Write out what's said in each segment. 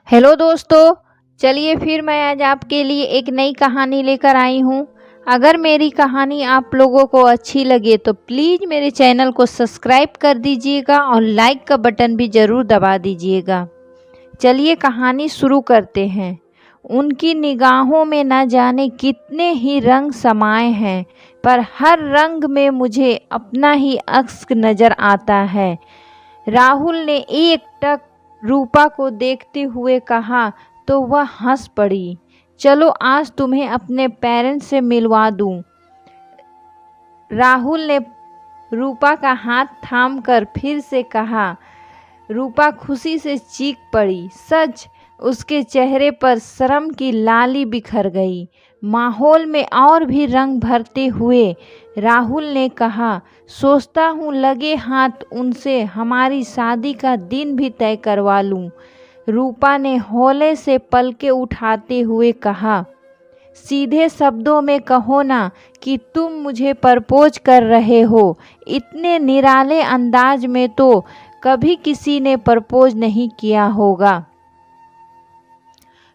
Hello दोस्तों। चलिए फिर मैं आज आपके लिए एक नई कहानी लेकर आई हूँ। अगर मेरी कहानी आप लोगों को अच्छी लगे तो प्लीज़ मेरे चैनल को सब्सक्राइब कर दीजिएगा और लाइक का बटन भी ज़रूर दबा दीजिएगा। चलिए कहानी शुरू करते हैं। उनकी निगाहों में न जाने कितने ही रंग समाये हैं, पर हर रंग में मुझे अपना ही अक्स नज़र आता है। राहुल ने एकटक रूपा को देखते हुए कहा तो वह हंस पड़ी। चलो आज तुम्हें अपने पेरेंट्स से मिलवा दूं। राहुल ने रूपा का हाथ थामकर फिर से कहा। रूपा खुशी से चीख पड़ी। सच, उसके चेहरे पर शर्म की लाली बिखर गई। माहौल में और भी रंग भरते हुए राहुल ने कहा, सोचता हूँ लगे हाथ उनसे हमारी शादी का दिन भी तय करवा लूँ। रूपा ने हौले से पलके उठाते हुए कहा, सीधे शब्दों में कहो ना कि तुम मुझे प्रपोज कर रहे हो। इतने निराले अंदाज में तो कभी किसी ने प्रपोज नहीं किया होगा।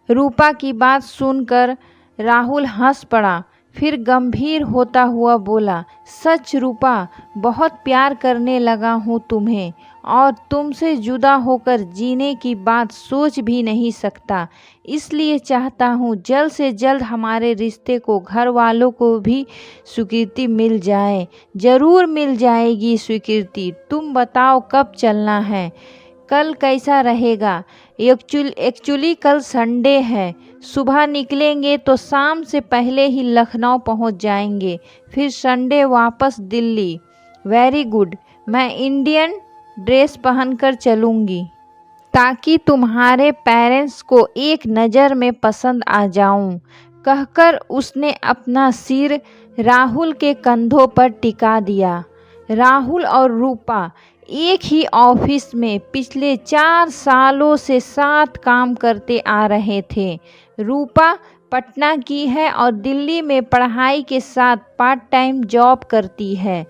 रूपा की बात सुनकर राहुल हंस पड़ा, फिर गंभीर होता हुआ बोला, सच रूपा, बहुत प्यार करने लगा हूँ तुम्हें और तुमसे जुदा होकर जीने की बात सोच भी नहीं सकता। इसलिए चाहता हूँ जल्द से जल्द हमारे रिश्ते को घर वालों को भी स्वीकृति मिल जाए। ज़रूर मिल जाएगी स्वीकृति। तुम बताओ कब चलना है, कल कैसा रहेगा? एक्चुअली कल संडे है। सुबह निकलेंगे तो शाम से पहले ही लखनऊ पहुंच जाएंगे, फिर संडे वापस दिल्ली। Very good. मैं इंडियन ड्रेस पहनकर चलूँगी ताकि तुम्हारे पेरेंट्स को एक नज़र में पसंद आ जाऊं। कहकर उसने अपना सिर राहुल के कंधों पर टिका दिया। राहुल और रूपा एक ही ऑफिस में पिछले 4 सालों से साथ काम करते आ रहे थे। रूपा पटना की है और दिल्ली में पढ़ाई के साथ पार्ट टाइम जॉब करती है।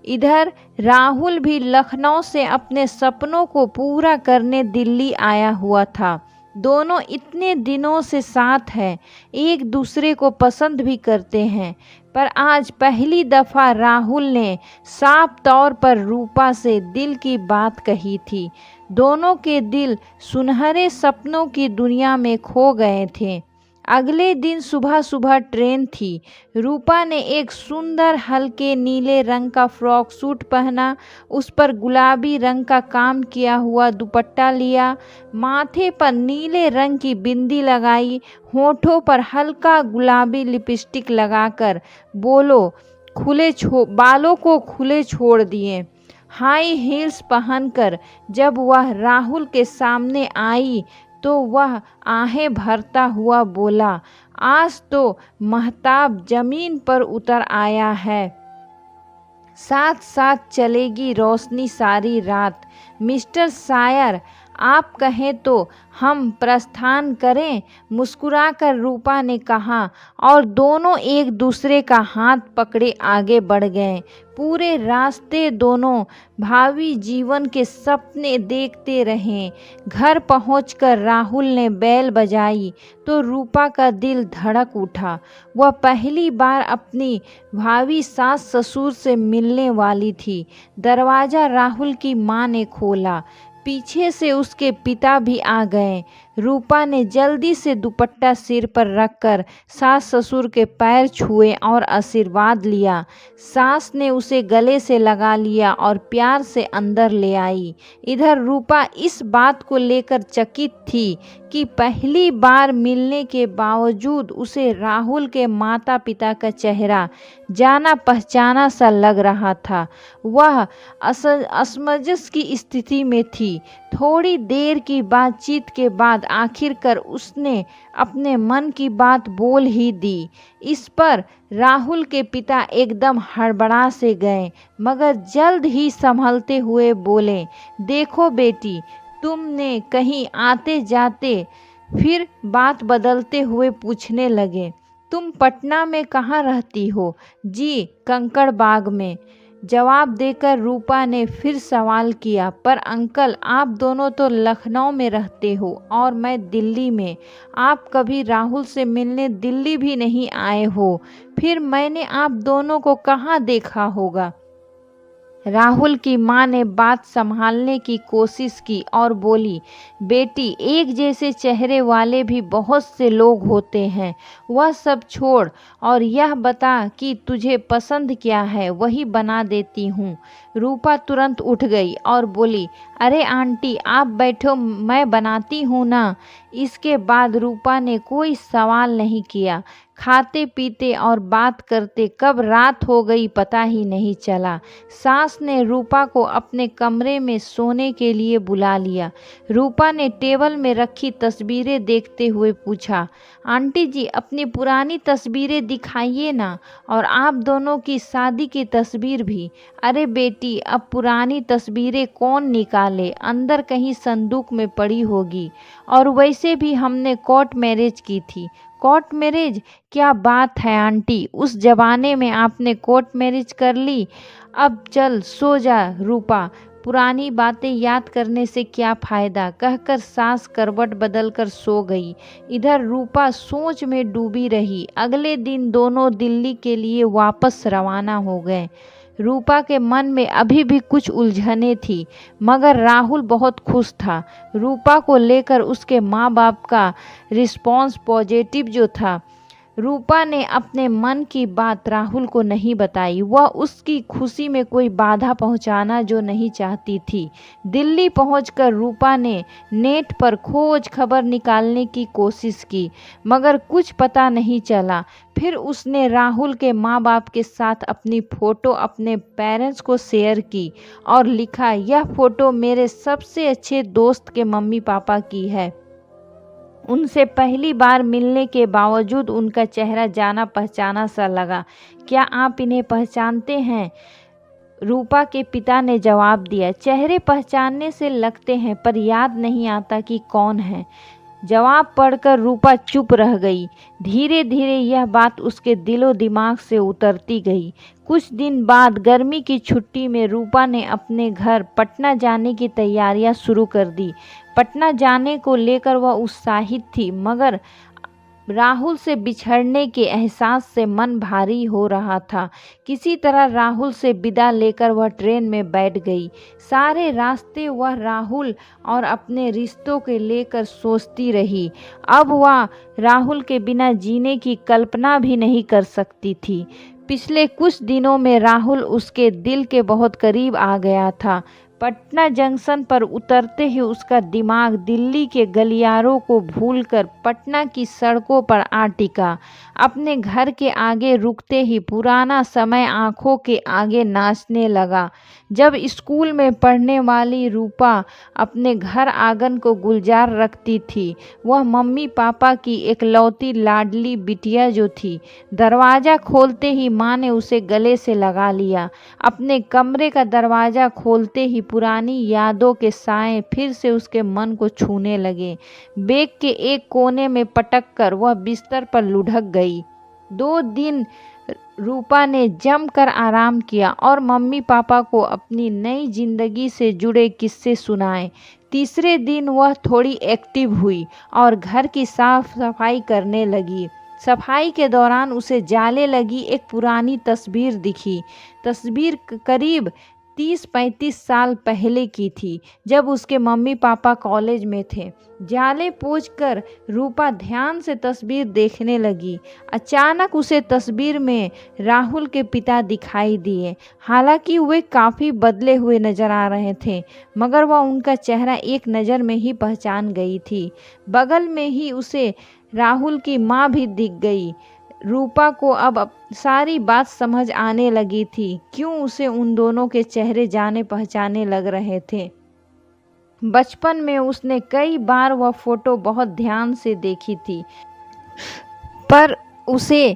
इधर राहुल भी लखनऊ से अपने सपनों को पूरा करने दिल्ली आया हुआ था। दोनों इतने दिनों से साथ हैं, एक दूसरे को पसंद भी करते हैं, पर आज पहली दफ़ा राहुल ने साफ तौर पर रूपा से दिल की बात कही थी। दोनों के दिल सुनहरे सपनों की दुनिया में खो गए थे। अगले दिन सुबह सुबह ट्रेन थी। रूपा ने एक सुंदर हल्के नीले रंग का फ्रॉक सूट पहना, उस पर गुलाबी रंग का काम किया हुआ दुपट्टा लिया, माथे पर नीले रंग की बिंदी लगाई, होठों पर हल्का गुलाबी लिपस्टिक लगाकर बालों को खुले छोड़ दिए। हाई हील्स पहनकर जब वह राहुल के सामने आई तो वह आहें भरता हुआ बोला, आज तो महताब जमीन पर उतर आया है। साथ साथ चलेगी रोशनी सारी रात। मिस्टर शायर, आप कहें तो हम प्रस्थान करें? मुस्कुराकर रूपा ने कहा और दोनों एक दूसरे का हाथ पकड़े आगे बढ़ गए। पूरे रास्ते दोनों भावी जीवन के सपने देखते रहे। घर पहुंचकर राहुल ने बेल बजाई तो रूपा का दिल धड़क उठा। वह पहली बार अपनी भावी सास ससुर से मिलने वाली थी। दरवाज़ा राहुल की माँ ने खोला। पीछे से उसके पिता भी आ गए। रूपा ने जल्दी से दुपट्टा सिर पर रखकर सास ससुर के पैर छुए और आशीर्वाद लिया। सास ने उसे गले से लगा लिया और प्यार से अंदर ले आई। इधर रूपा इस बात को लेकर चकित थी कि पहली बार मिलने के बावजूद उसे राहुल के माता पिता का चेहरा जाना पहचाना सा लग रहा था। वह असमंजस की स्थिति में थी। थोड़ी देर की बातचीत के बाद आखिरकार उसने अपने मन की बात बोल ही दी। इस पर राहुल के पिता एकदम हड़बड़ा से गए, मगर जल्द ही संभलते हुए बोले, देखो बेटी, तुमने कहीं आते जाते, फिर बात बदलते हुए पूछने लगे, तुम पटना में कहाँ रहती हो? जी, कंकड़ बाग में। जवाब देकर रूपा ने फिर सवाल किया, पर अंकल आप दोनों तो लखनऊ में रहते हो और मैं दिल्ली में, आप कभी राहुल से मिलने दिल्ली भी नहीं आए हो, फिर मैंने आप दोनों को कहाँ देखा होगा। राहुल की माँ ने बात संभालने की कोशिश की और बोली, बेटी एक जैसे चेहरे वाले भी बहुत से लोग होते हैं, वह सब छोड़ और यह बता कि तुझे पसंद क्या है, वही बना देती हूँ। रूपा तुरंत उठ गई और बोली, अरे आंटी आप बैठो, मैं बनाती हूँ ना। इसके बाद रूपा ने कोई सवाल नहीं किया। खाते पीते और बात करते कब रात हो गई पता ही नहीं चला। सास ने रूपा को अपने कमरे में सोने के लिए बुला लिया। रूपा ने टेबल में रखी तस्वीरें देखते हुए पूछा, आंटी जी अपनी पुरानी तस्वीरें दिखाइए ना, और आप दोनों की शादी की तस्वीर भी। अरे बेटी अब पुरानी तस्वीरें कौन निकाले, अंदर कहीं संदूक में पड़ी होगी, और वैसे भी हमने कोर्ट मैरिज की थी। Court marriage? क्या बात है आंटी, उस जमाने में आपने कोर्ट मैरिज कर ली। अब चल सो जा रूपा, पुरानी बातें याद करने से क्या फ़ायदा, कहकर सास करवट बदलकर सो गई। इधर रूपा सोच में डूबी रही। अगले दिन दोनों दिल्ली के लिए वापस रवाना हो गए। रूपा के मन में अभी भी कुछ उलझने थी, मगर राहुल बहुत खुश था। रूपा को लेकर उसके माँ बाप का रिस्पॉन्स पॉजिटिव जो था। रूपा ने अपने मन की बात राहुल को नहीं बताई। वह उसकी खुशी में कोई बाधा पहुंचाना जो नहीं चाहती थी। दिल्ली पहुंचकर रूपा ने नेट पर खोज खबर निकालने की कोशिश की, मगर कुछ पता नहीं चला। फिर उसने राहुल के माँ बाप के साथ अपनी फ़ोटो अपने पेरेंट्स को शेयर की और लिखा, यह फ़ोटो मेरे सबसे अच्छे दोस्त के मम्मी पापा की है। उनसे पहली बार मिलने के बावजूद उनका चेहरा जाना पहचाना सा लगा। क्या आप इन्हें पहचानते हैं? रूपा के पिता ने जवाब दिया, चेहरे पहचानने से लगते हैं पर याद नहीं आता कि कौन है। जवाब पढ़कर रूपा चुप रह गई। धीरे धीरे यह बात उसके दिलो दिमाग से उतरती गई। कुछ दिन बाद गर्मी की छुट्टी में रूपा ने अपने घर पटना जाने की तैयारियां शुरू कर दी। पटना जाने को लेकर वह उत्साहित थी, मगर राहुल से बिछड़ने के एहसास से मन भारी हो रहा था। किसी तरह राहुल से विदा लेकर वह ट्रेन में बैठ गई। सारे रास्ते वह राहुल और अपने रिश्तों के लेकर सोचती रही। अब वह राहुल के बिना जीने की कल्पना भी नहीं कर सकती थी। पिछले कुछ दिनों में राहुल उसके दिल के बहुत करीब आ गया था। पटना जंक्शन पर उतरते ही उसका दिमाग दिल्ली के गलियारों को भूलकर पटना की सड़कों पर आ टिका। अपने घर के आगे रुकते ही पुराना समय आंखों के आगे नाचने लगा। जब स्कूल में पढ़ने वाली रूपा अपने घर आंगन को गुलजार रखती थी, वह मम्मी पापा की एकलौती लाडली बिटिया जो थी। दरवाज़ा खोलते ही माँ ने उसे गले से लगा लिया। अपने कमरे का दरवाज़ा खोलते ही पुरानी यादों के साए फिर से उसके मन को छूने लगे। बेग के एक कोने में पटक कर वह बिस्तर पर लुढ़क गई। 2 दिन रूपा ने जमकर आराम किया और मम्मी पापा को अपनी नई जिंदगी से जुड़े किस्से सुनाए। तीसरे दिन वह थोड़ी एक्टिव हुई और घर की साफ सफाई करने लगी। सफाई के दौरान उसे जाले लगी एक पुरानी तस्वीर दिखी। तस्वीर करीब 30-35 साल पहले की थी, जब उसके मम्मी पापा कॉलेज में थे। जाले पोंछकर रूपा ध्यान से तस्वीर देखने लगी। अचानक उसे तस्वीर में राहुल के पिता दिखाई दिए। हालांकि वे काफ़ी बदले हुए नजर आ रहे थे, मगर वह उनका चेहरा एक नज़र में ही पहचान गई थी। बगल में ही उसे राहुल की माँ भी दिख गई। रूपा को अब सारी बात समझ आने लगी थी, क्यों उसे उन दोनों के चेहरे जाने पहचाने लग रहे थे। बचपन में उसने कई बार वह फोटो बहुत ध्यान से देखी थी, पर उसे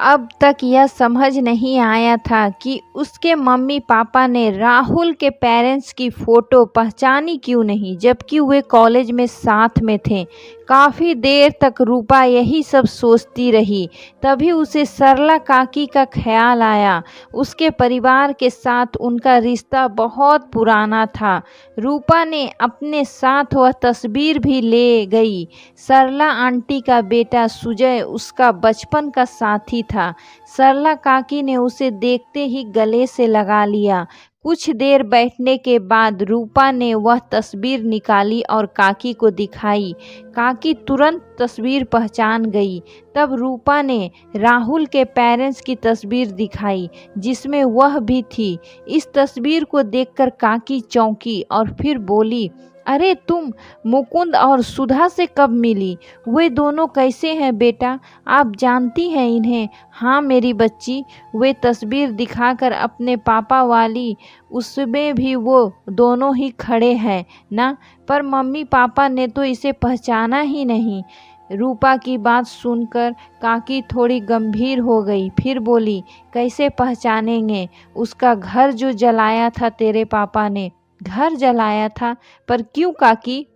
अब तक यह समझ नहीं आया था कि उसके मम्मी पापा ने राहुल के पेरेंट्स की फ़ोटो पहचानी क्यों नहीं, जबकि वे कॉलेज में साथ में थे। काफ़ी देर तक रूपा यही सब सोचती रही। तभी उसे सरला काकी का ख्याल आया। उसके परिवार के साथ उनका रिश्ता बहुत पुराना था। रूपा ने अपने साथ वह तस्वीर भी ले गई। सरला आंटी का बेटा सुजय उसका बचपन का साथी था। सरला काकी ने उसे देखते ही गले से लगा लिया। कुछ देर बैठने के बाद रूपा ने वह तस्वीर निकाली और काकी को दिखाई। काकी तुरंत तस्वीर पहचान गई। तब रूपा ने राहुल के पेरेंट्स की तस्वीर दिखाई, जिसमें वह भी थी। इस तस्वीर को देखकर काकी चौंकी और फिर बोली, अरे तुम मुकुंद और सुधा से कब मिली? वे दोनों कैसे हैं बेटा? आप जानती हैं इन्हें? हाँ मेरी बच्ची, वे तस्वीर दिखाकर अपने पापा वाली, उसमें भी वो दोनों ही खड़े हैं ना, पर मम्मी पापा ने तो इसे पहचाना ही नहीं। रूपा की बात सुनकर काकी थोड़ी गंभीर हो गई। फिर बोली, कैसे पहचानेंगे? उसका घर जो जलाया था तेरे पापा ने। घर जलाया था? पर क्यों काकी?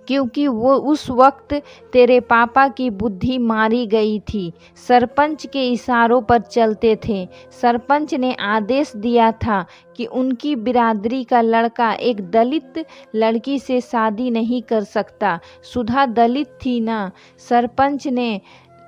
क्योंकि वो उस वक्त तेरे पापा की बुद्धि मारी गई थी। सरपंच के इशारों पर चलते थे। सरपंच ने आदेश दिया था कि उनकी बिरादरी का लड़का एक दलित लड़की से शादी नहीं कर सकता। सुधा दलित थी ना। सरपंच ने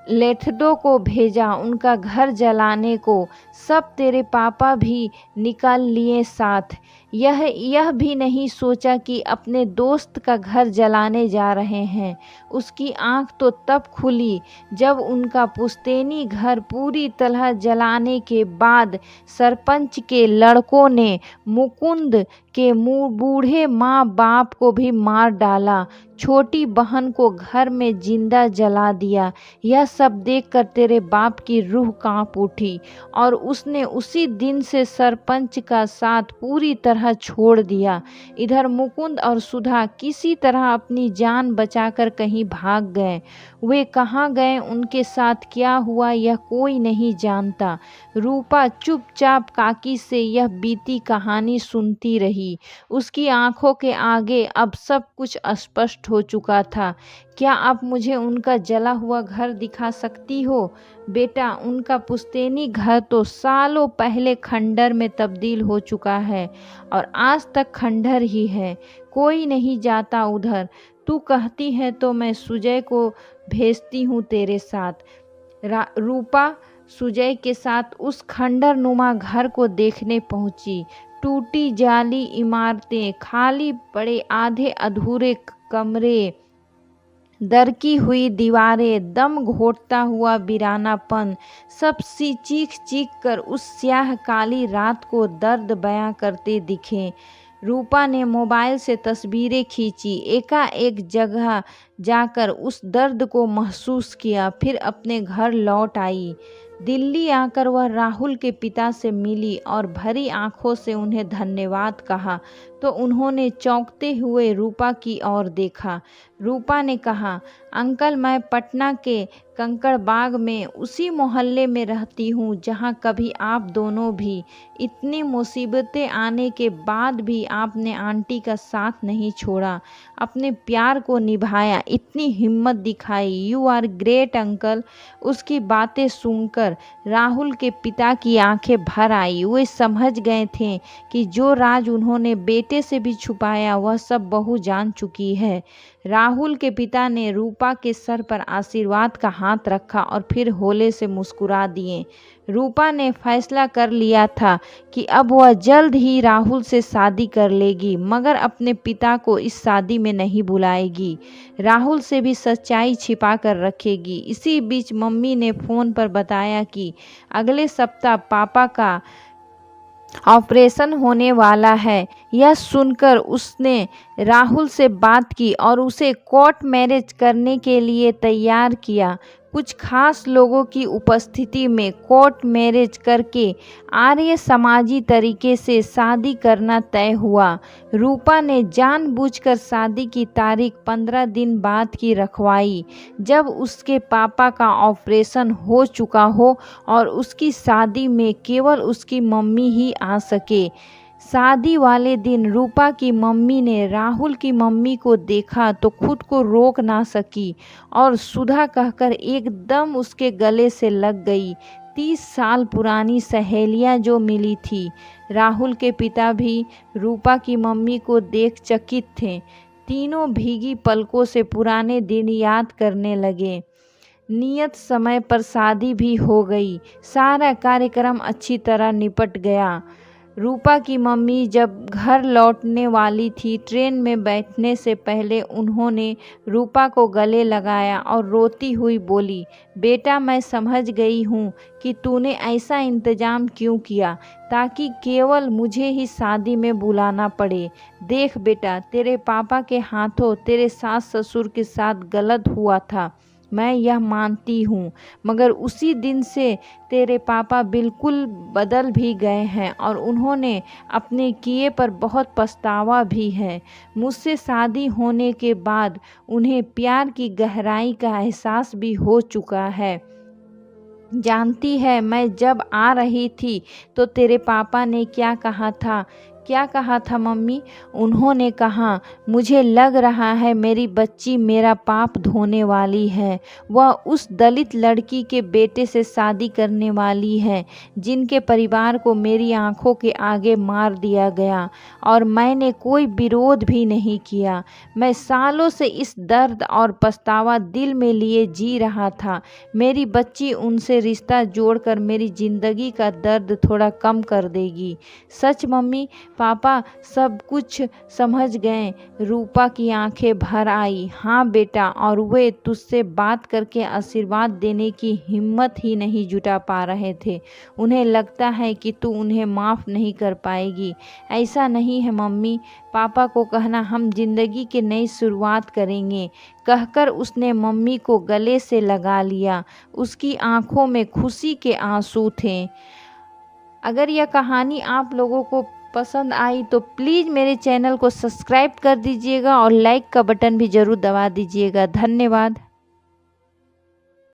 लेठदों को भेजा उनका घर जलाने को। सब तेरे पापा भी निकल लिए साथ। यह भी नहीं सोचा कि अपने दोस्त का घर जलाने जा रहे हैं। उसकी आंख तो तब खुली जब उनका पुश्तैनी घर पूरी तरह जलाने के बाद सरपंच के लड़कों ने मुकुंद के बूढ़े माँ बाप को भी मार डाला। छोटी बहन को घर में जिंदा जला दिया। यह सब देखकर तेरे बाप की रूह कांप उठी और उसने उसी दिन से सरपंच का साथ पूरी तरह छोड़ दिया। इधर मुकुंद और सुधा किसी तरह अपनी जान बचाकर कहीं भाग गए। वे कहाँ गए, उनके साथ क्या हुआ, यह कोई नहीं जानता। रूपा चुपचाप काकी से यह बीती कहानी सुनती रही। उसकी आंखों के आगे अब सब कुछ स्पष्ट हो चुका था। क्या आप मुझे उनका जला हुआ घर दिखा सकती हो? बेटा, उनका पुश्तैनी घर तो सालों पहले खंडर में तब्दील हो चुका है और आज तक खंडर ही है। कोई नहीं जाता उधर। तू कहती है तो मैं सुजय को भेजती हूँ तेरे साथ। रूपा सुजय के साथ उस खंडर नुमा घर को देखने पहुंची। टूटी जाली इमारतें, खाली पड़े आधे अधूरे कमरे, दरकी हुई दीवारें, दम घोटता हुआ वीरानापन, सब सी चीख चीख कर उस स्याह काली रात को दर्द बयां करते दिखे। रूपा ने मोबाइल से तस्वीरें खींची। एकाएक जगह जाकर उस दर्द को महसूस किया। फिर अपने घर लौट आई। दिल्ली आकर वह राहुल के पिता से मिली और भरी आंखों से उन्हें धन्यवाद कहा तो उन्होंने चौंकते हुए रूपा की ओर देखा। रूपा ने कहा, अंकल, मैं पटना के कंकड़बाग में उसी मोहल्ले में रहती हूँ जहाँ कभी आप दोनों भी। इतनी मुसीबतें आने के बाद भी आपने आंटी का साथ नहीं छोड़ा, अपने प्यार को निभाया, इतनी हिम्मत दिखाई। You are great uncle. उसकी बातें सुनकर राहुल के पिता की आंखें भर आई। वे समझ गए थे कि जो राज उन्होंने बेटे से भी छुपाया वह सब बहू जान चुकी है। राहुल के पिता ने रूपा के सर पर आशीर्वाद का हाथ रखा और फिर होले से मुस्कुरा दिए। रूपा ने फैसला कर लिया था कि अब वह जल्द ही राहुल से शादी कर लेगी, मगर अपने पिता को इस शादी में नहीं बुलाएगी। राहुल से भी सच्चाई छिपा कर रखेगी। इसी बीच मम्मी ने फ़ोन पर बताया कि अगले सप्ताह पापा का ऑपरेशन होने वाला है। यह सुनकर उसने राहुल से बात की और उसे कोर्ट मैरिज करने के लिए तैयार किया। कुछ खास लोगों की उपस्थिति में कोर्ट मैरिज करके आर्य समाजी तरीके से शादी करना तय हुआ। रूपा ने जानबूझकर शादी की तारीख 15 दिन बाद की रखवाई, जब उसके पापा का ऑपरेशन हो चुका हो और उसकी शादी में केवल उसकी मम्मी ही आ सके। शादी वाले दिन रूपा की मम्मी ने राहुल की मम्मी को देखा तो खुद को रोक ना सकी और सुधा कहकर एकदम उसके गले से लग गई। 30 साल पुरानी सहेलियां जो मिली थी। राहुल के पिता भी रूपा की मम्मी को देख चकित थे। तीनों भीगी पलकों से पुराने दिन याद करने लगे। नियत समय पर शादी भी हो गई। सारा कार्यक्रम अच्छी तरह निपट गया। रूपा की मम्मी जब घर लौटने वाली थी, ट्रेन में बैठने से पहले उन्होंने रूपा को गले लगाया और रोती हुई बोली, बेटा मैं समझ गई हूँ कि तूने ऐसा इंतज़ाम क्यों किया ताकि केवल मुझे ही शादी में बुलाना पड़े। देख बेटा, तेरे पापा के हाथों तेरे सास ससुर के साथ गलत हुआ था, मैं यह मानती हूँ, मगर उसी दिन से तेरे पापा बिल्कुल बदल भी गए हैं और उन्होंने अपने किए पर बहुत पछतावा भी है। मुझसे शादी होने के बाद उन्हें प्यार की गहराई का एहसास भी हो चुका है। जानती है, मैं जब आ रही थी तो तेरे पापा ने क्या कहा था? क्या कहा था मम्मी? उन्होंने कहा, मुझे लग रहा है मेरी बच्ची मेरा पाप धोने वाली है। वह उस दलित लड़की के बेटे से शादी करने वाली है जिनके परिवार को मेरी आंखों के आगे मार दिया गया और मैंने कोई विरोध भी नहीं किया। मैं सालों से इस दर्द और पछतावा दिल में लिए जी रहा था। मेरी बच्ची उनसे रिश्ता जोड़कर मेरी ज़िंदगी का दर्द थोड़ा कम कर देगी। सच मम्मी, पापा सब कुछ समझ गए। रूपा की आंखें भर आई। हाँ बेटा, और वे तुझसे बात करके आशीर्वाद देने की हिम्मत ही नहीं जुटा पा रहे थे। उन्हें लगता है कि तू उन्हें माफ़ नहीं कर पाएगी। ऐसा नहीं है मम्मी, पापा को कहना हम जिंदगी की नई शुरुआत करेंगे। कहकर उसने मम्मी को गले से लगा लिया। उसकी आंखों में खुशी के आंसू थे। अगर यह कहानी आप लोगों को पसंद आई तो प्लीज़ मेरे चैनल को सब्सक्राइब कर दीजिएगा और लाइक का बटन भी ज़रूर दबा दीजिएगा। धन्यवाद।